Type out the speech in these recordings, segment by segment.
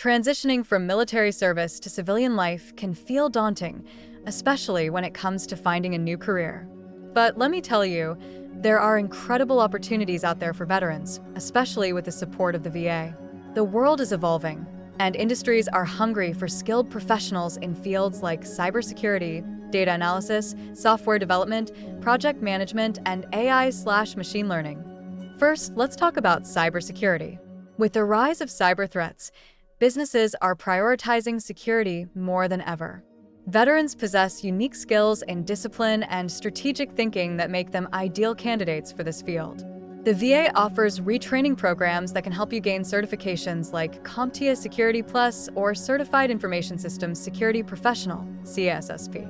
Transitioning from military service to civilian life can feel daunting, especially when it comes to finding a new career. But let me tell you, there are incredible opportunities out there for veterans, especially with the support of the VA. The world is evolving, and industries are hungry for skilled professionals in fields like cybersecurity, data analysis, software development, project management, and AI/machine learning. First, let's talk about cybersecurity. With the rise of cyber threats, businesses are prioritizing security more than ever. Veterans possess unique skills in discipline and strategic thinking that make them ideal candidates for this field. The VA offers retraining programs that can help you gain certifications like CompTIA Security Plus or Certified Information Systems Security Professional, CISSP.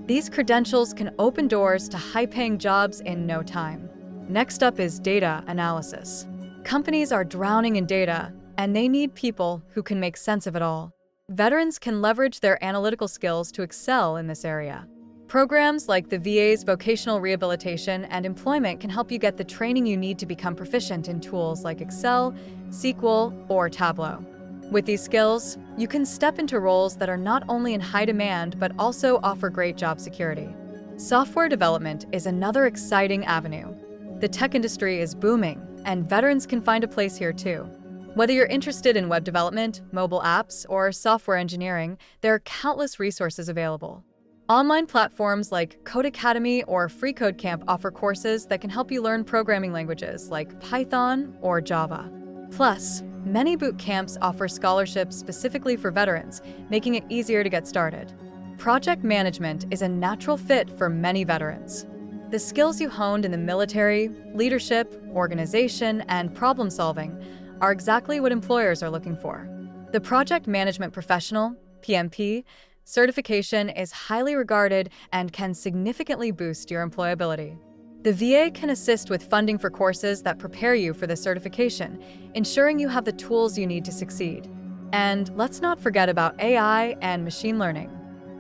These credentials can open doors to high-paying jobs in no time. Next up is data analysis. Companies are drowning in data, and they need people who can make sense of it all. Veterans can leverage their analytical skills to excel in this area. Programs like the VA's Vocational Rehabilitation and Employment can help you get the training you need to become proficient in tools like Excel, SQL, or Tableau. With these skills, you can step into roles that are not only in high demand but also offer great job security. Software development is another exciting avenue. The tech industry is booming, and veterans can find a place here too. Whether you're interested in web development, mobile apps, or software engineering, there are countless resources available. Online platforms like Code Academy or FreeCodeCamp offer courses that can help you learn programming languages like Python or Java. Plus, many boot camps offer scholarships specifically for veterans, making it easier to get started. Project management is a natural fit for many veterans. The skills you honed in the military, leadership, organization, and problem solving are exactly what employers are looking for. The Project Management Professional, PMP, certification is highly regarded and can significantly boost your employability. The VA can assist with funding for courses that prepare you for the certification, ensuring you have the tools you need to succeed. And let's not forget about AI and machine learning.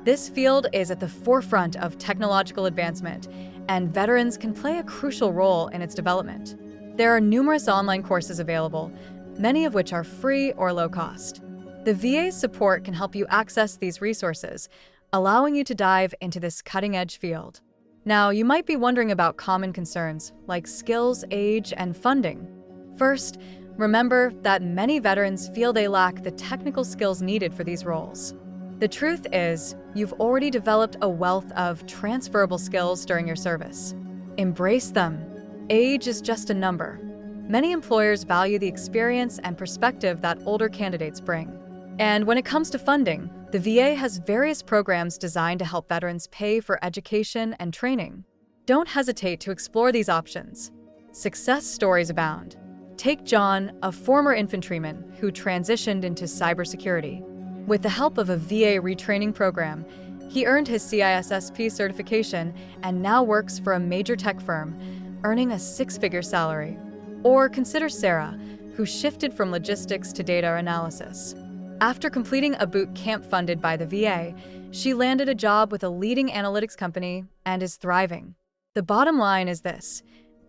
This field is at the forefront of technological advancement, and veterans can play a crucial role in its development. There are numerous online courses available, many of which are free or low cost. The VA's support can help you access these resources, allowing you to dive into this cutting-edge field. Now, you might be wondering about common concerns like skills, age, and funding. First, remember that many veterans feel they lack the technical skills needed for these roles. The truth is, you've already developed a wealth of transferable skills during your service. Embrace them. Age is just a number. Many employers value the experience and perspective that older candidates bring. And when it comes to funding, the VA has various programs designed to help veterans pay for education and training. Don't hesitate to explore these options. Success stories abound. Take John, a former infantryman who transitioned into cybersecurity. With the help of a VA retraining program, he earned his CISSP certification and now works for a major tech firm, earning a six-figure salary. Or consider Sarah, who shifted from logistics to data analysis. After completing a boot camp funded by the VA, she landed a job with a leading analytics company and is thriving. The bottom line is this: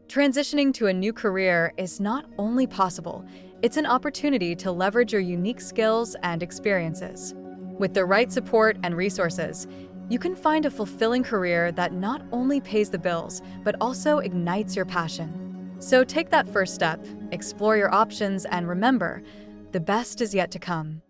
transitioning to a new career is not only possible, it's an opportunity to leverage your unique skills and experiences. With the right support and resources, you can find a fulfilling career that not only pays the bills, but also ignites your passion. So take that first step, explore your options, and remember, the best is yet to come.